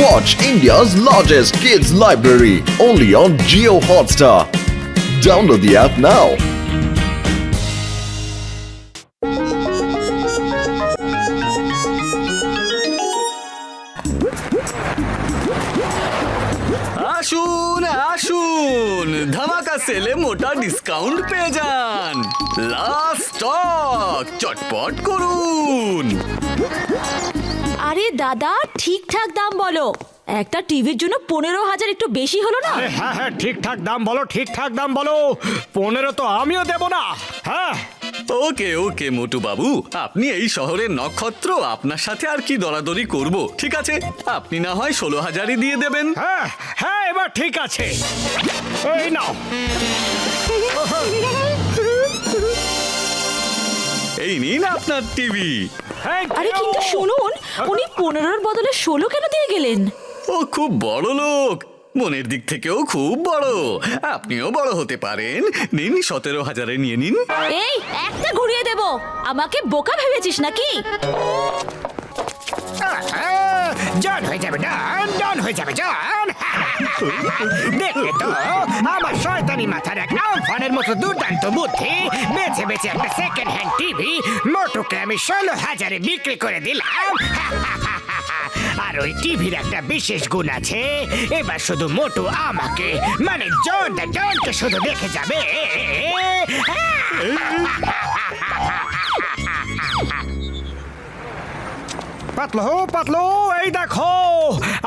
Watch India's largest kids library only on Jio Hotstar. Download the app now. আসুন আসুন ধামাকা সেলে মোটা ডিসকাউন্ট পেয়ে যান। লাস্ট স্টক, চটপট করুন। আরে দাদা, ঠিকঠাক দাম বলো। একটা টিভির জন্য 15,000 একটু বেশি হলো না? হ্যাঁ হ্যাঁ, ঠিকঠাক দাম বলো, ঠিকঠাক দাম বলো। 15 তো আমিও দেব না। হ্যাঁ ওকে ওকে মোটু বাবু, আপনি এই শহরের নক্ষত্র, আপনার সাথে আর কি দরাদরি করব। ঠিক আছে, আপনি না হয় 16,000ই দিয়ে দেবেন। হ্যাঁ হ্যাঁ, এবার ঠিক আছে। এই নাও। এই নিন আপনার টিভি। Thank আরে you. কিন্তু শুনুন, উনি 15-র বদলে 16 কেন দিয়ে গেলেন? ও খুব বড় লোক, মনের দিক থেকেও খুব বড়। আপনিও বড় হতে পারেন। নিন 17,000-এ নিয়ে নিন। এই একটা ঘুরিয়ে দেব, আমাকে বোকা ভেবেছিস নাকি? জন হয়ে যাবে, ডন হয়ে যাবে, জন। দেখলে তো আমার শয়তানি মাথার এক আমফানের মতো দুর্দান্ত বুদ্ধি। বেছে বেছে একটা সেকেন্ড হ্যান্ড টিভি মোটুকে আমি 16,000-এ বিক্রি করে দিলাম। আর ওই টিভির একটা বিশেষ গুণ আছে, এবার শুধু মোটু আমাকে মানে জনকে শুধু দেখে যাবে। পাতলু, এই দেখো,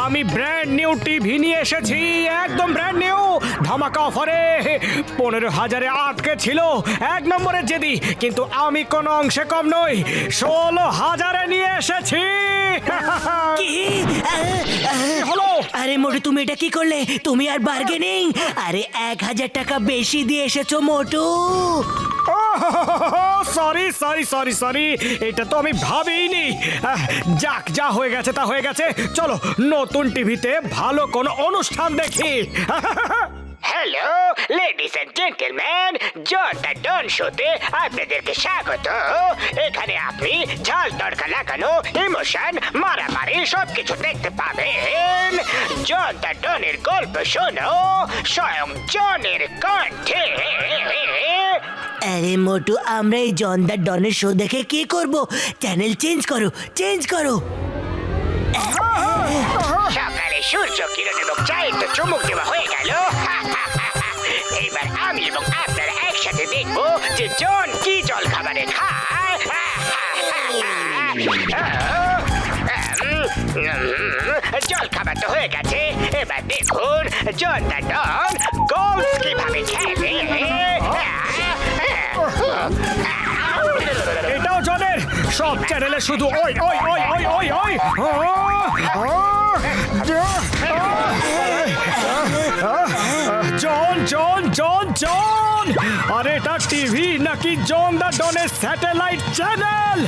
আমি ব্র্যান্ড নিউ টিভি নিয়ে এসেছি, একদম ব্র্যান্ড নিউ, ধামাকা অফারে। 15,000-এ আটকে ছিল, 1 নম্বরের জেদি, কিন্তু আমি কোনো অংশে কম নই, 16,000-এ নিয়ে এসেছি। কি? হলো আরে মোটু, তুমি এটা কি করলে? তুমি আর বার্গেনিং? আরে 1,000 টাকা বেশি দিয়ে এসেছো মোটু। সরি, এটা তো আমি ভাবিনি। যাক, যা হয়ে গেছে তা হয়ে গেছে। চলো নতুন টিভিতে ভালো কোনো অনুষ্ঠান দেখি। Hello ladies and gentleman, John the Don শোতে আপনাদেরকে স্বাগত। এখানে আপনি ঝাল তড়কা লাগানো, ইমোশন, মারামারি সবকিছু দেখতে পাবেন। জন দ্য ডনের গল্প শোনো স্বয়ং জনের কণ্ঠে। আরে মোটু, আমরা এই জন দা ডনের শো দেখে কি করব? চ্যানেল চেঞ্জ করো। সকালে সূর্য কিরণ এবং চায়ের তো চুমুক দেওয়া হয়ে গেল। এইবার আমি এবং আপনারা একসাথে দেখবো যে জন কি জল খাবারে খায়। জল খাবার তো হয়ে গেছে, এবার দেখুন জন দা ডন গলফ কিভাবে খেলে। এটাও জনের, সব চ্যানেলে শুধু ওই। জন, আরে এটা টিভি নাকি জন দা ডনের স্যাটেলাইট চ্যানেল?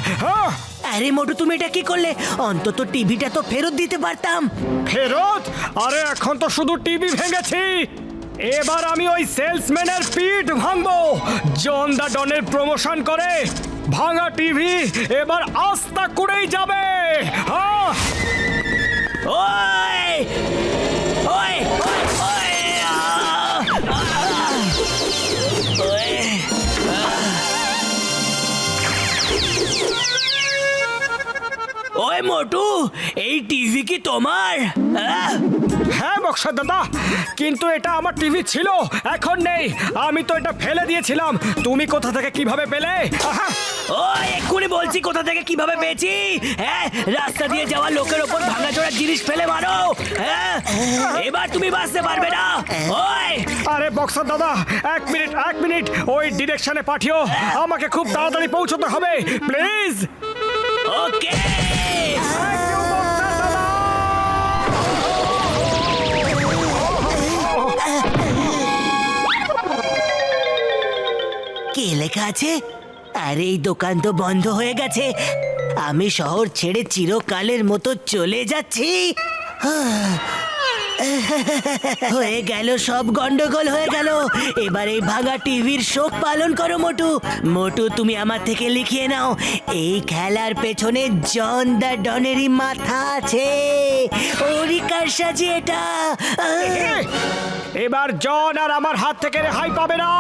আরে মোটু, তুমি এটা কি করলে? অন্তত টিভিটা তো ফেরত দিতে পারতাম। ফেরত? আরে এখন তো শুধু টিভি ভেঙেছি, এবার আমি ওই সেলসম্যানের পিঠ ভাঙবো। জন দা ডনের প্রমোশন করে ভাঙা টিভি এবার আস্তা করেই যাবে। ওই ওই ওই ওই মোটু, এই টিভি কি তোমার? হ্যাঁ বক্সা দাদা, কিন্তু এটা আমার টিভি ছিল, এখন নেই। আমি তো এটা ফেলে দিয়েছিলাম। তুমি কোথা থেকে কিভাবে পেলে? ওই এক্ষুনি বলছি কোথা থেকে কিভাবে পেয়েছি। হ্যাঁ, রাস্তা দিয়ে যাওয়া লোকের ওপর ভাঙাচোরা জিনিস ফেলে মারো। হ্যাঁ, এবার তুমি বাঁচতে পারবে না। ওই আরে বক্সা দাদা, এক মিনিট, ওই ডিরেকশনে পাঠিও, আমাকে খুব তাড়াতাড়ি পৌঁছতে হবে, প্লিজ। ওকে। কি লেখা আছে? আরে এই দোকান তো বন্ধ হয়ে গেছে। আমি শহর ছেড়ে চিরকালের মতো চলে যাচ্ছি। হয়ে গেল, সব গন্ডগোল হয়ে গেল। এবার এই ভাঙা টিভির শোক পালন করো মোটু। মোটু, তুমি আমার থেকে লিখিয়ে নাও, এই খেলার পেছনে জন দা ডনেরই মাথা আছে। ওরই সাজি এটা। এবার জন আর আমার হাত থেকে রেহাই পাবে না।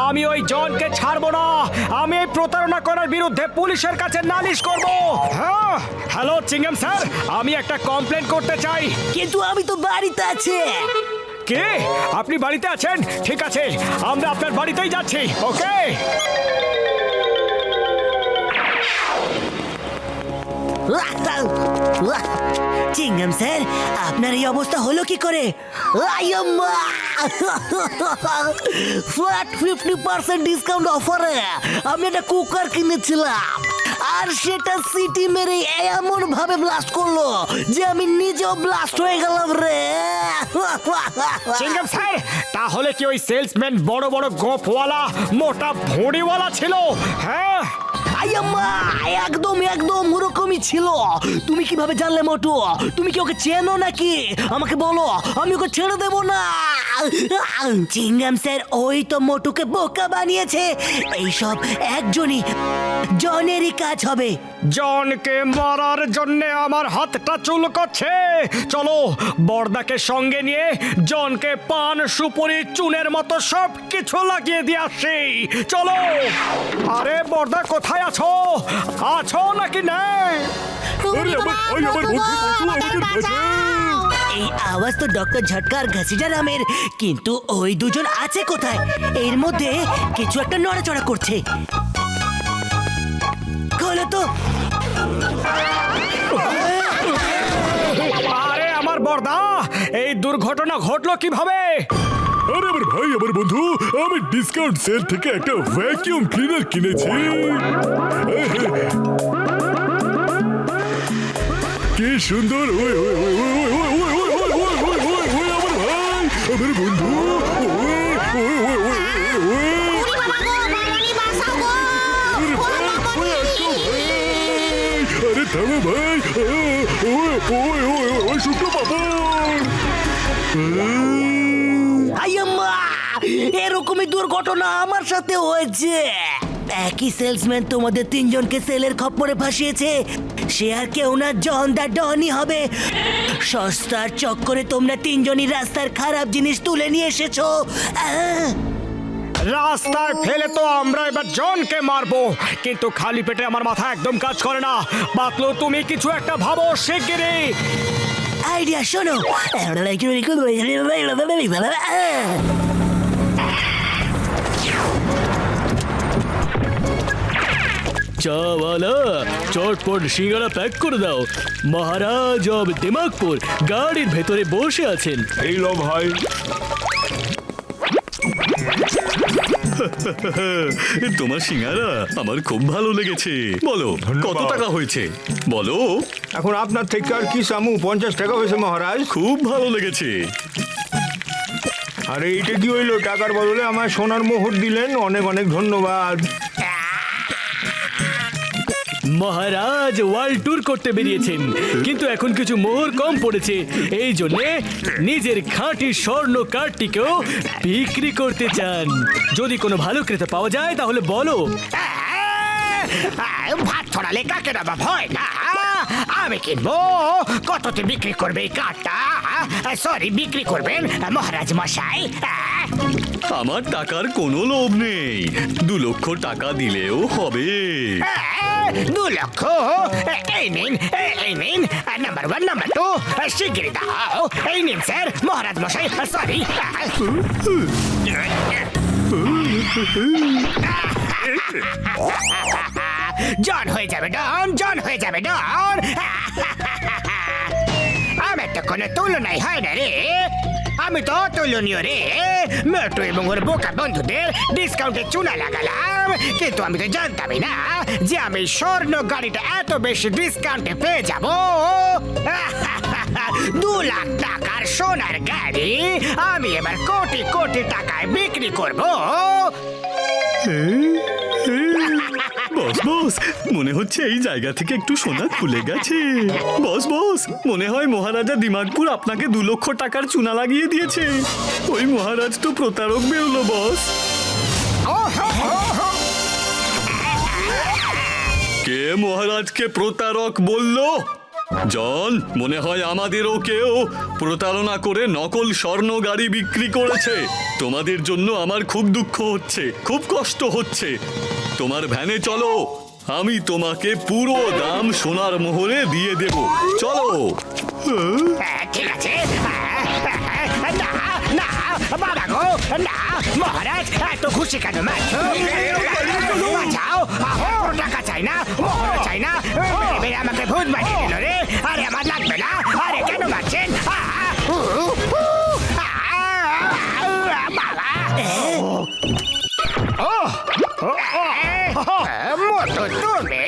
আমি ওই জনকে ছাড়বো না। আমি এই প্রতারণা করার বিরুদ্ধে পুলিশের কাছে নালিশ করব। হ্যাঁ, হ্যালো চিংগাম স্যার, আমি একটা কমপ্লেন করতে চাই। কিন্তু আমি তো বাড়িতে আছি। কে? আপনি বাড়িতে আছেন? ঠিক আছে, আমরা আপনার বাড়িতেই যাচ্ছি। ওকে। চিংগাম স্যার, আপনার এই অবস্থা হলো কি করে? ফ্ল্যাট 50% ডিসকাউন্ট অফারে আমি একটা কুকার কিনেছিলাম, আর সেটা সিটি মেরে এমন ভাবে ব্লাস্ট করলো যে আমি নিজেও ব্লাস্ট হয়ে গেলাম রে। চিংগাম স্যার, তাহলে কি ওই সেলসম্যান বড় বড় গোফওয়ালা মোটা ভুঁড়িওয়ালা ছিল? হ্যাঁ, আয়াম্মা, একদম একদম ওরকমই ছিল। তুমি কিভাবে জানলে মোটু? তুমি কি ওকে চেনো নাকি? আমাকে বলো, আমি ওকে ছেড়ে দেবো না। চিংগাম স্যার ওই তো মোটুকে বোকা বানিয়েছে। এইসব একজনই জনেরই কাজ হবে। জনকে মারার জন্য আমার হাতটা চুলকোচ্ছে। চলো বর্দাকে সঙ্গে নিয়ে জনকে পান সুপুরি চুনের মতো সব কিছু লাগিয়ে দিয়ে আসি। চলো। আরে বর্দা কোথায় আছো? আছো নাকি নেই? এই আওয়াজ তো ডক্টর ঝটকার ঘাসিটা নামের, কিন্তু ওই দুজন আছে কোথায়? এর মধ্যে কিছু একটা নড়াচড়া করছে। খোলো তো। আরে আমার বর্দা, এই দুর্ঘটনা ঘটলো কিভাবে? আরে আমার ভাই, আমার বন্ধু, আমি ডিসকাউন্ট সেল থেকে একটা ভ্যাকিউম ক্লিনার কিনেছি। কি সুন্দর! ওই ওই ওই ওই ওই ওই ওই ওই ওই ওই ওই ওই আমার ভাই, আমার বন্ধু! ওই ওই ওই ওই ওই আরে থামো ভাই! ওই ওই ওই ওই শুক্র বাবা! আয়াম্মা, এরকমই দুর্ঘটনা আমার সাথে হয়েছে। একই সেলসম্যান তোমাদের তিনজনকে সেলের খপ্পরে ফাঁসিয়েছে। সে আর কেউ না, জন দা ডনই হবে। সস্তার চক্করে তোমরা তিনজনই রাস্তার খারাপ জিনিস তুলে নিয়ে এসেছো। রাস্তায় ফেলে তো আমরা এবার জনকে মারবো, কিন্তু খালি পেটে আমার মাথা একদম কাজ করে না। পাতলু, তুমি কিছু একটা ভাবো শিগগিরই। আইডিয়া শোনো। চাওয়ালা, চটপট সিঙ্গারা প্যাক করে দাও। মহারাজ অব দিমাগপুর গাড়ির ভেতরে বসে আছেন। এই লো ভাই। তোমার সিঙ্গারা আমার খুব ভালো লেগেছে। বলো কত টাকা হয়েছে? বলো। এখন আপনার থেকে আর কি সামু? 50 টাকা হয়েছে মহারাজ। খুব ভালো লেগেছে। আরে এইটা কি হইলো? টাকার বদলে আমার সোনার মোহর দিলেন, অনেক অনেক ধন্যবাদ। মহারাজ ওয়ার্ল্ড ট্যুর করতে বেরিয়েছেন, কিন্তু এখন কিছু মোহর কম পড়েছে। এই জন্য নিজের খাঁটি স্বর্ণ কার্ডটিকেও বিক্রি করতে চান। যদি কোনো ভালো ক্রেতা পাওয়া যায় তাহলে বলো। ভাত ছড়ালে কাকে না বা ভয় না। আমি কিনবো। কততে বিক্রি করবে এই কার্ডটা? সরি, বিক্রি করবেন মহারাজ মশাই? আমার টাকার কোনো লোভ নেই। 2 লক্ষ টাকা দিলেও হবে। 2 লক্ষ? এই নিন, এই নিন। নাম্বার 1, নাম্বার 2 শিগগিরই দাও। এই নিন স্যার, মহারাজ মশাই। সরি। জন হয়ে যাবে ডন, জন হয়ে যাবে ডন। আমার তো কোনো তুলনাই হয় না রে। আমি তো তুলনীয় রে। মেট্রো এবং ওর বোকা বন্ধুদের ডিসকাউন্টে চুনা লাগালাম, কিন্তু আমি তো জানতামই না যে আমি স্বর্ণ গাড়িটা এত বেশি ডিসকাউন্টে পেয়ে যাব। 2 লাখ টাকার সোনার গাড়ি আমি এবার কোটি কোটি টাকায় বিক্রি করব। বস বস, মনে হচ্ছে এই জায়গা থেকে একটু সোনা খুলে গেছে। বস বস, মনে হয় মহারাজা দিমাগপুর আপনাকে 2 লক্ষ টাকার চুনা লাগিয়ে দিয়েছে। ওই মহারাজ তো প্রতারক বেরোলো বস। কে মহারাজকে প্রতারক বললো? জন, মনে হয় আমাদেরও কেউ প্রতারণা করে নকল স্বর্ণ গাড়ি বিক্রি করেছে। তোমাদের জন্য আমার খুব দুঃখ হচ্ছে, খুব কষ্ট হচ্ছে। তোমার ভ্যানে চলো, আমি তোমাকে পুরো দাম সোনার মোহরে দিয়ে দেব। চলো। ঠিক আছে। না না বাবা গো, না মহারাজ, এত খুশি কেন মারছো? বাঁচাও, টাকা চাই না, মোহর চাই না, মেরে মেরে আমাকে ভূত বানিয়ে দিল রে। আরে আমার লাগবে না। আরে কেন মারছেন? বাবা মোটু, তুমি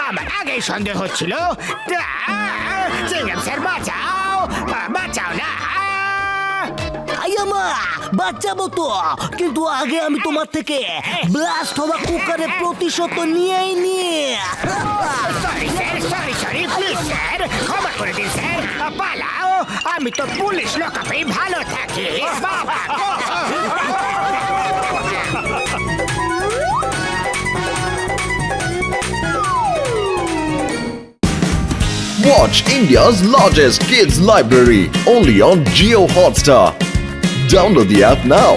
আমার আগেই সন্দেহ হচ্ছিল। চিংগাম স্যার বাঁচাও, বাঁচাও না। আয়ামা বাচ্চাবো তো, কিন্তু আগে আমি তোমার থেকে ব্লাস্ট হওয়া কুকারের প্রতিশোধ নিয়েই নিয়ে sorry sir, sorry please sir, ক্ষমা করে দিন স্যার। পালাও, আমি তো পুলিশ লোকাপেই ভালো থাকি। বাবা গো। Watch India's largest kids library only on Geo Hotstar. Download the app now.